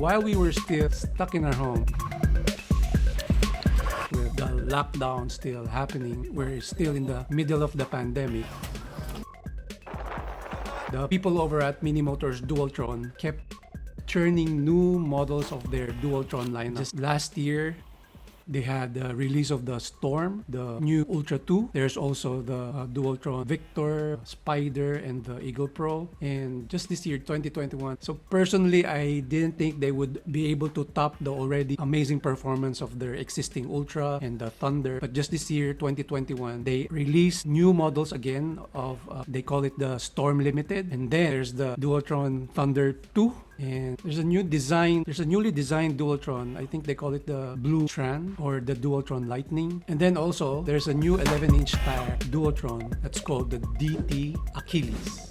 while we were still stuck in our home, with the lockdown still happening, we're still in the middle of the pandemic. The people over at MInimotors Dualtron kept churning new models of their Dualtron line. Just last year, they had the release of the Storm, the new Ultra 2. There's also the Dualtron Victor, Spider, and the Eagle Pro. And just this year, 2021. So personally, I didn't think they would be able to top the already amazing performance of their existing Ultra and the Thunder. But just this year, 2021, they released new models again of, they call it the Storm Limited. And then there's the Dualtron Thunder 2. And there's a newly designed Dualtron. I think they call it the Blue Tran or the Dualtron Lightning. And then also there's a new 11-inch tire Dualtron that's called the DT Achilleus.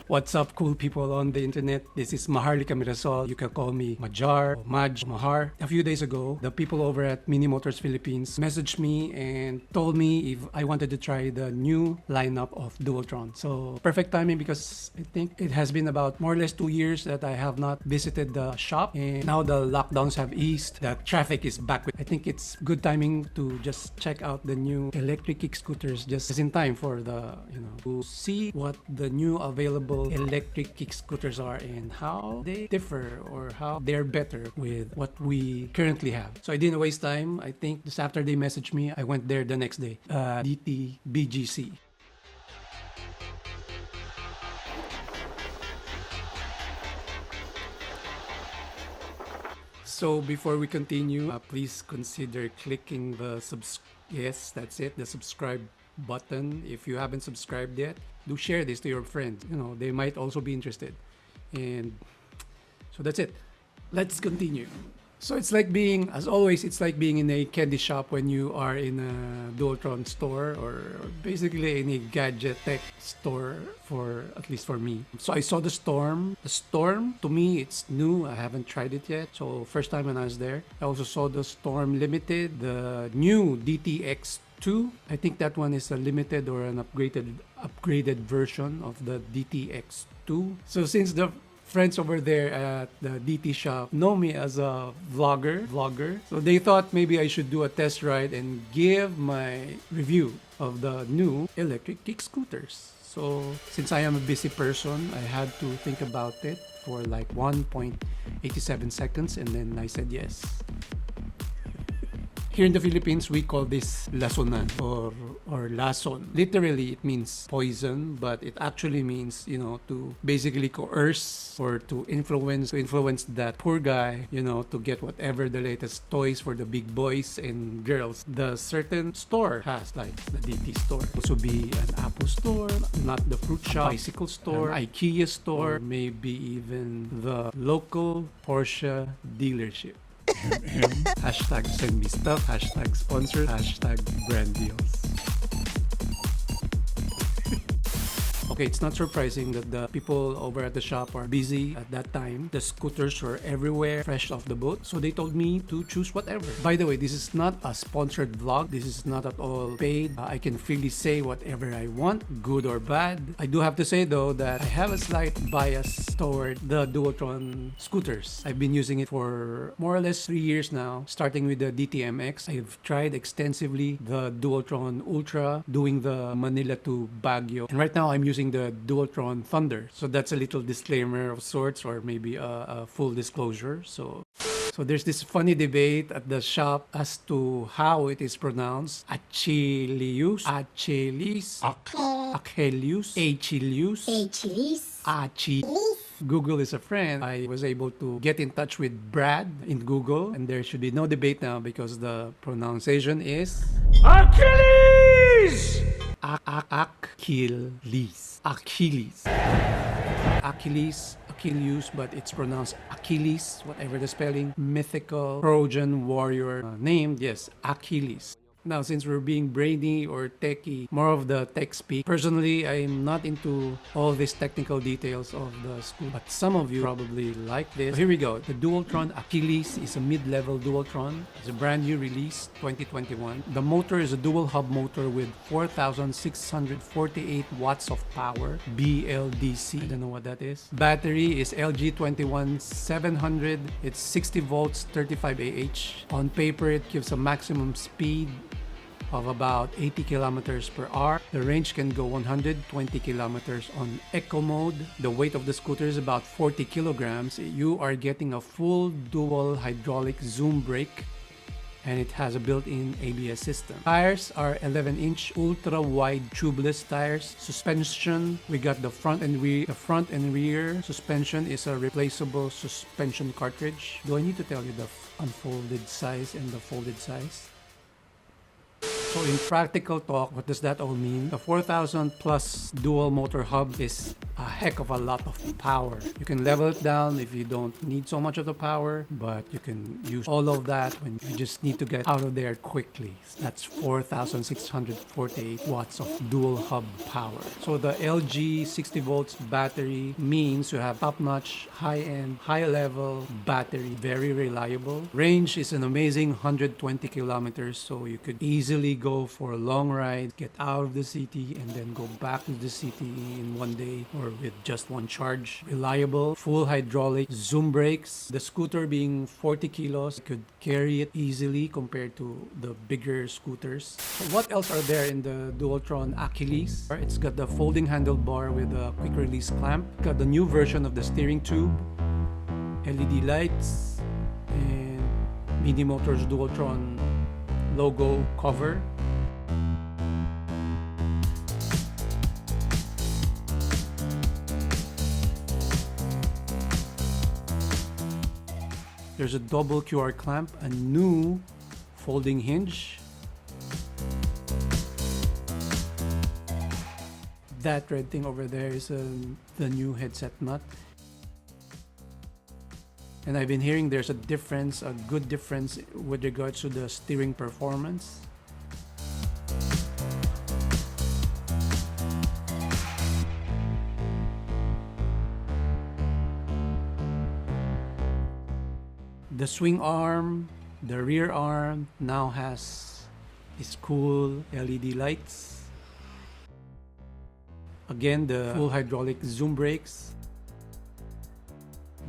What's up, cool people on the internet? This is Maharlika Mirasol. You can call me Majar, or Maj, Mahar. A few days ago, the people over at MInimotors Philippines messaged me and told me if I wanted to try the new lineup of Dualtron. So perfect timing because I think it has been about more or less 2 years that I have not visited the shop, and now the lockdowns have eased. The traffic is back. I think it's good timing to just check out the new electric kick scooters just in time for the, to see what the new available electric kick scooters are and how they differ or how they're better with what we currently have. So I didn't waste time. I think just after they messaged me, I went there the next day. DT BGC. So before we continue, please consider clicking the yes, that's it, the subscribe button. If you haven't subscribed yet, do share this to your friends. They might also be interested. And so that's it. Let's continue. So it's like being, as always, it's like being in a candy shop when you are in a Dualtron store or basically in a gadget tech store, for at least for me. So I saw the Storm. The Storm, to me, it's new. I haven't tried it yet. So first time when I was there. I also saw the Storm Limited, the new DTX2. I think that one is a limited or an upgraded version of the DTX2. So since the friends over there at the DT shop know me as a vlogger, so they thought maybe I should do a test ride and give my review of the new electric kick scooters. So since I am a busy person, I had to think about it for like 1.87 seconds and then I said yes. Here in the Philippines, we call this lasonan or lason. Literally, it means poison, but it actually means, to basically coerce or to influence that poor guy, to get whatever the latest toys for the big boys and girls. The certain store has, like the DT store. Also be an Apple store, not the fruit shop, bicycle store, an IKEA store, maybe even the local Porsche dealership. Hashtag send me stuff, hashtag sponsor, hashtag brand deals. Okay, it's not surprising that the people over at the shop are busy at that time. The scooters were everywhere, fresh off the boat. So they told me to choose whatever. By the way, this is not a sponsored vlog. This is not at all paid. I can freely say whatever I want, good or bad. I do have to say though that I have a slight bias toward the Dualtron scooters. I've been using it for more or less 3 years now, starting with the DTMX. I've tried extensively the Dualtron Ultra, doing the Manila to Baguio. And right now I'm using the Dualtron Thunder. So that's a little disclaimer of sorts, or maybe a full disclosure. So there's this funny debate at the shop as to how it is pronounced. Achilleus, Achilles, Achilleus, Achilleus. Google is a friend. I was able to get in touch with Brad in Google, and there should be no debate now because the pronunciation is Achilles! Achilles. Achilleus, but it's pronounced Achilles, whatever the spelling. Mythical Trojan warrior named, yes, Achilles. Now, since we're being brainy or techy, more of the tech speak. Personally, I'm not into all these technical details of the scooter, but some of you probably like this. So here we go. The Dualtron Achilleus is a mid-level Dualtron. It's a brand new release, 2021. The motor is a dual hub motor with 4,648 watts of power, BLDC. I don't know what that is. Battery is LG21700. It's 60 volts, 35 Ah. On paper, it gives a maximum speed of about 80 kilometers per hour. The range can go 120 kilometers on eco mode. The weight of the scooter is about 40 kilograms. You are getting a full dual hydraulic zoom brake, and it has a built-in ABS system. Tires are 11-inch ultra-wide tubeless tires. Suspension, we got the front and rear. The front and rear suspension is a replaceable suspension cartridge. Do I need to tell you the unfolded size and the folded size? So in practical talk, what does that all mean? The 4,000 plus dual motor hub is a heck of a lot of power. You can level it down if you don't need so much of the power, but you can use all of that when you just need to get out of there quickly. That's 4,648 watts of dual hub power. So the LG 60 volts battery means you have top-notch, high-end, high-level battery, very reliable. Range is an amazing 120 kilometers, so you could easily go for a long ride, get out of the city, and then go back to the city in one day or with just one charge. Reliable, full hydraulic zoom brakes. The scooter being 40 kilos could carry it easily compared to the bigger scooters. So what else are there in the Dualtron Achilleus? It's got the folding handlebar with a quick release clamp. Got the new version of the steering tube, LED lights, and MInimotors Dualtron logo cover. There's a double QR clamp, a new folding hinge. That red thing over there is the new headset nut. And I've been hearing there's a difference, a good difference with regards to the steering performance. The swing arm, the rear arm now has these cool LED lights. Again, the full hydraulic zoom brakes.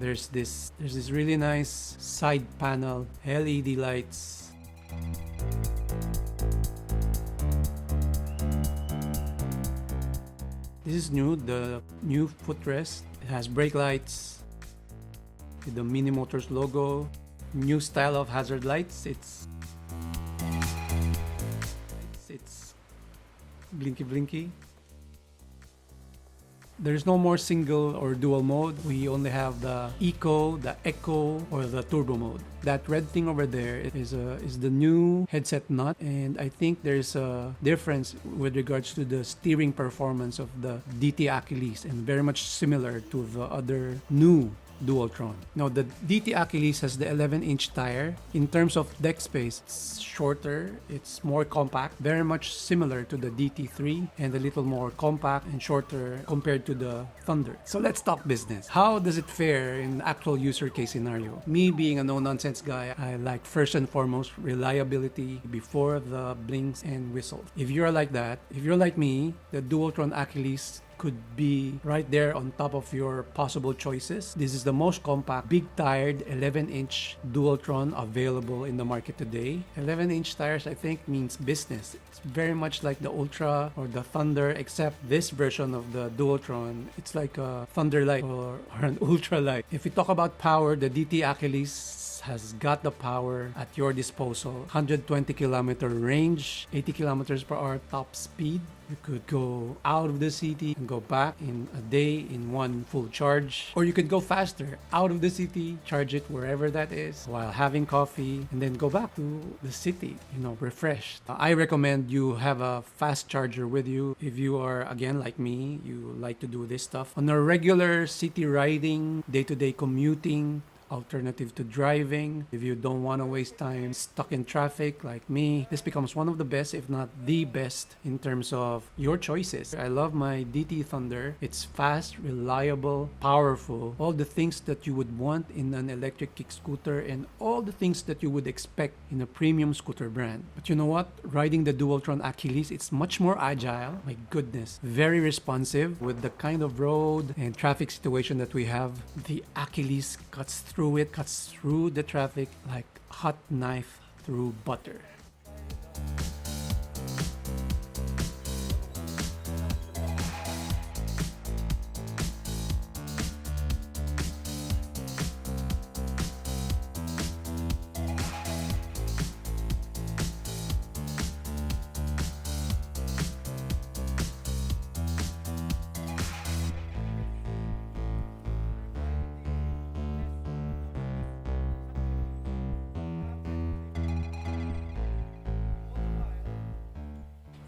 There's this really nice side panel LED lights. This is new, the new footrest. It has brake lights with the MInimotors logo. New style of hazard lights. It's blinky. There's no more single or dual mode. We only have the Eco, the Echo, or the Turbo mode. That red thing over there is the new headset nut, and I think there's a difference with regards to the steering performance of the DT Achilleus, and very much similar to the other new Dualtron. Now, the DT Achilleus has the 11-inch tire. In terms of deck space, it's shorter, it's more compact, very much similar to the DT3, and a little more compact and shorter compared to the Thunder. So let's talk business. How does it fare in actual user case scenario? Me being a no-nonsense guy, I like first and foremost reliability before the blinks and whistles. If you're like that, if you're like me, the Dualtron Achilleus could be right there on top of your possible choices. This is the most compact, big-tired 11-inch Dualtron available in the market today. 11-inch tires, I think, means business. It's very much like the Ultra or the Thunder, except this version of the Dualtron, it's like a Thunder Light or an Ultra Light. If we talk about power, the DT Achilleus has got the power at your disposal. 120 kilometer range, 80 kilometers per hour top speed. You could go out of the city and go back in a day in one full charge. Or you could go faster out of the city, charge it wherever that is while having coffee, and then go back to the city, refreshed. I recommend you have a fast charger with you. If you are, again, like me, you like to do this stuff. On a regular city riding, day-to-day commuting, alternative to driving. If you don't want to waste time stuck in traffic like me, this becomes one of the best, if not the best, in terms of your choices. I love my DT Thunder. It's fast, reliable, powerful, all the things that you would want in an electric kick scooter and all the things that you would expect in a premium scooter brand. But you know what? Riding the Dualtron Achilleus, it's much more agile. My goodness, very responsive with the kind of road and traffic situation that we have. The Achilleus cuts through the traffic like hot knife through butter.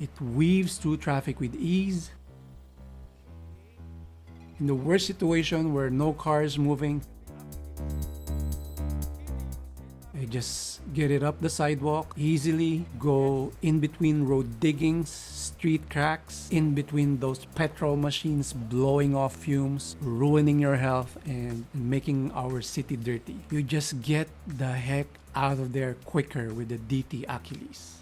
It weaves through traffic with ease. In the worst situation where no car is moving, I just get it up the sidewalk easily, go in between road diggings, street cracks, in between those petrol machines blowing off fumes, ruining your health and making our city dirty. You just get the heck out of there quicker with the DT Achilleus.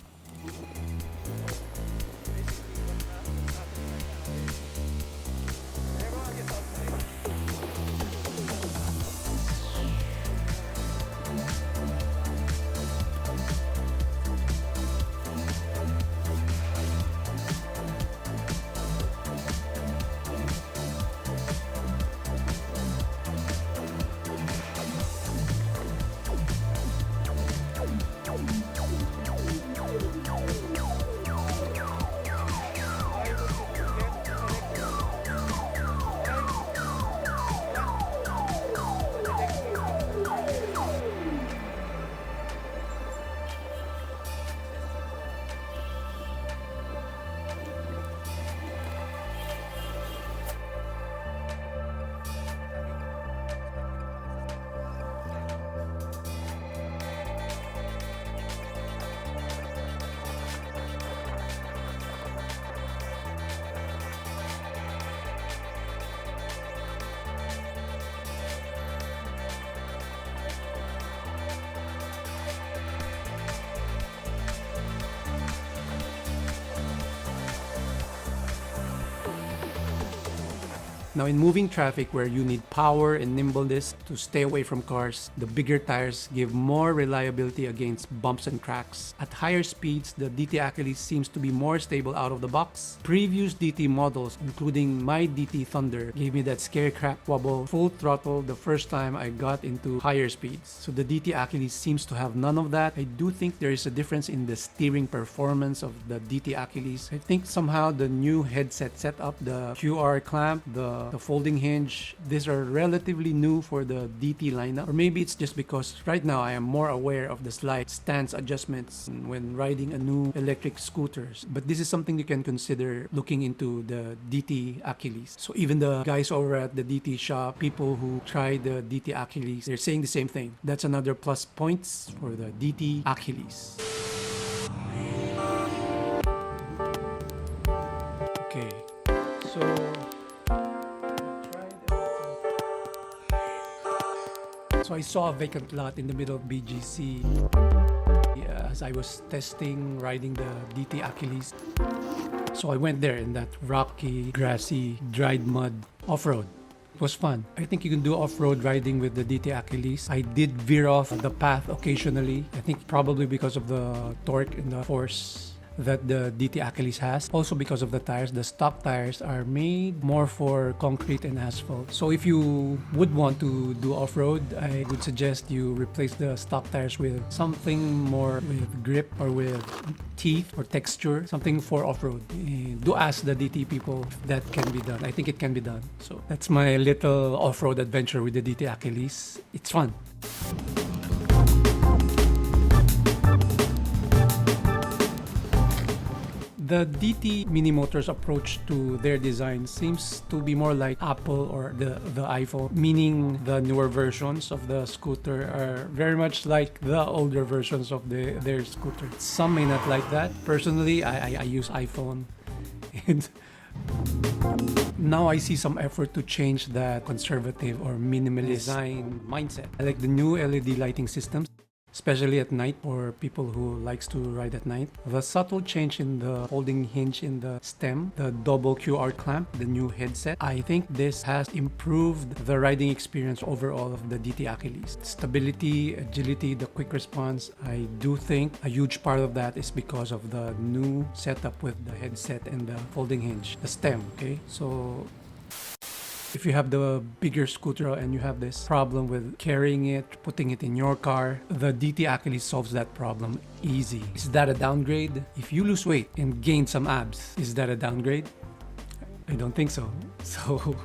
Now in moving traffic where you need power and nimbleness to stay away from cars, the bigger tires give more reliability against bumps and cracks. At higher speeds, the DT Achilleus seems to be more stable out of the box. Previous DT models, including my DT Thunder, gave me that scary crack wobble full throttle the first time I got into higher speeds. So the DT Achilleus seems to have none of that. I do think there is a difference in the steering performance of the DT Achilleus. I think somehow the new headset setup, the QR clamp, the folding hinge, these are relatively new for the DT lineup. Or maybe it's just because right now I am more aware of the slight stance adjustments when riding a new electric scooters. But this is something you can consider looking into the DT Achilleus. So even the guys over at the DT shop, people who try the DT Achilleus, they're saying the same thing. That's another plus points for the DT Achilleus. Okay, so I saw a vacant lot in the middle of BGC as I was testing riding the DT Achilleus. So I went there in that rocky, grassy, dried mud off-road. It was fun. I think you can do off-road riding with the DT Achilleus. I did veer off the path occasionally. I think probably because of the torque and the force that the DT Achilleus has. Also because of the tires. The stock tires are made more for concrete and asphalt. So if you would want to do off-road, I would suggest you replace the stock tires with something more with grip or with teeth or texture, something for off-road. Do ask the DT people if that can be done. I think it can be done. So that's my little off-road adventure with the DT Achilleus. It's fun. The DT MInimotors approach to their design seems to be more like Apple or the iPhone, meaning the newer versions of the scooter are very much like the older versions of their scooter. Some may not like that. Personally, I use iPhone, and now I see some effort to change that conservative or minimalist design mindset. I like the new LED lighting systems, especially at night for people who likes to ride at night. The subtle change in the folding hinge in the stem, the double QR clamp, the new headset. I think this has improved the riding experience overall of the DT Achilleus. Stability, agility, the quick response. I do think a huge part of that is because of the new setup with the headset and the folding hinge, the stem, okay? So if you have the bigger scooter and you have this problem with carrying it, putting it in your car, the DT Achilles solves that problem easy. Is that a downgrade? If you lose weight and gain some abs, is that a downgrade? I don't think so. So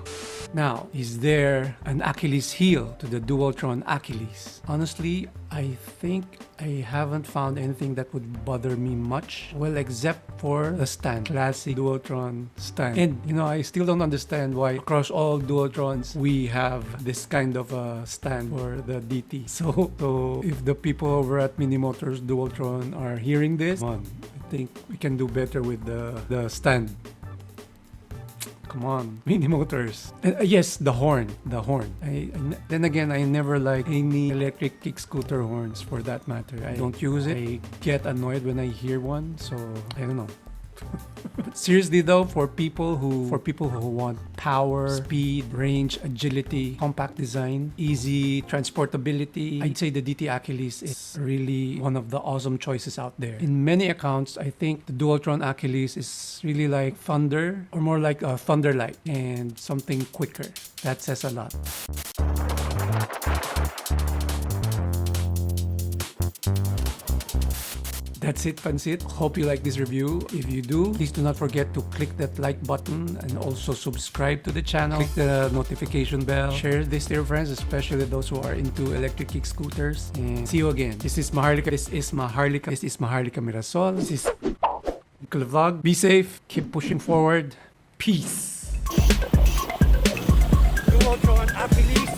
now, is there an Achilles heel to the Dualtron Achilles? Honestly, I think I haven't found anything that would bother me much. Well, except for the stand, classic Dualtron stand. And you know, I still don't understand why across all Dualtrons we have this kind of a stand for the DT. So if the people over at MInimotors Dualtron are hearing this, come on, I think we can do better with the stand. Come on, MInimotors. Yes, the horn. Then again, I never like any electric kick scooter horns for that matter. I don't use it. I get annoyed when I hear one, so I don't know. But seriously though, for people who want power, speed, range, agility, compact design, easy transportability, I'd say the DT Achilles is really one of the awesome choices out there. In many accounts, I think the Dualtron Achilles is really like Thunder, or more like a Thunderlight, and something quicker. That says a lot. That's it, Pansit. Hope you like this review. If you do, please do not forget to click that like button and also subscribe to the channel. Click the notification bell. Share this to your friends, especially those who are into electric kick scooters. And see you again. This is Maharlika. This is Maharlika Mirasol. This is Vlog. Be safe. Keep pushing forward. Peace. Dualtron Philippines.